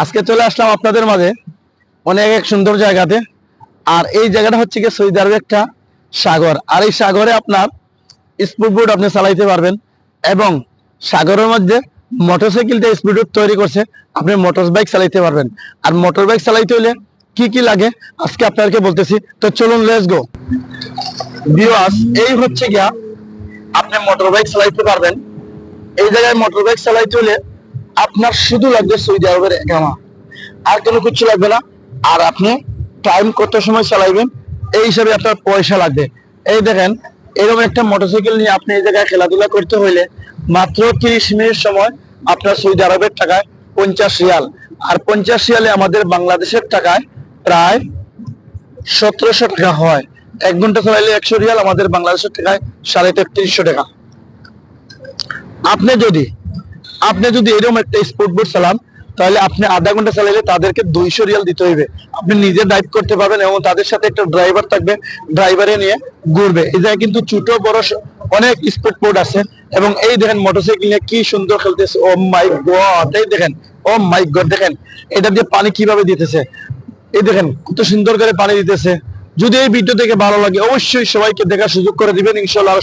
আজকে চলে আসলাম আপনাদের মাঝে অনেক এক সুন্দর জায়গাতে। আর এই জায়গাটা হচ্ছে কি সৌদি আরবে একটা সাগর। আর এই সাগরে আপনার স্পিড বোট আপনি চালাইতে পারবেন এবং সাগরের মধ্যে মোটরসাইকেলটা স্পিড বোট তৈরি করছে, আপনি মোটর বাইক চালাইতে পারবেন। আর মোটর বাইক চালাইতে হলে কি কি লাগে আজকে আপনাদেরকে বলতেছি, তো চলুন লেটস গো ভিউয়ার্স। এই হচ্ছে গিয়া আপনি মোটর বাইক চালাইতে পারবেন। এই জায়গায় মোটর বাইক চালাইতে হলে আপনার শুধু লাগবে সৌদি আরবের একামা, আর কোনো কিছু লাগবে না। আর আপনি টাইম কত সময় চালাইবেন এই হিসাবে আপনার পয়সা লাগবে। এই দেখেন, এরকম একটা মোটরসাইকেল নিয়ে আপনি এই জায়গায় খেলাধুলা করতে হইলে মাত্র 30 মিনিট সময় আপনার সৌদি আরবের টাকায় 50 রিয়াল। আর 50 রিয়ালে আমাদের বাংলাদেশের টাকায় প্রায় 1700 টাকা হয়। 1 ঘন্টা চালাইলে 100 রিয়াল, আমাদের বাংলাদেশের টাকায় 3350 টাকা। আপনি যদি আপনি যদি এরকম একটা স্পোর্ট বোট চালান, তাহলে আপনি আধা ঘন্টা চালাইলে তাদেরকে 200 রিয়াল দিতে হইবে। আপনি নিজে ড্রাইভ করতে পারবেন এবং তাদের সাথে একটা ড্রাইভার থাকবে, ড্রাইভারে নিয়ে ঘুরবে। এই জায়গায় কিন্তু ছোট বড় অনেক স্পোর্ট বোট আছে। এবং এই দেখেন মোটরসাইকেল নিয়ে কি সুন্দর খেলতেছে, ও মাই গড! এই দেখেন, ও মাই গড, দেখেন এটা দিয়ে পানি কিভাবে দিতেছে। এই দেখেন কত সুন্দর করে পানি দিতেছে। যদি এই ভিডিও থেকে ভালো লাগে অবশ্যই সবাইকে দেখার সুযোগ করে দিবেন, ইনশাআল্লাহ।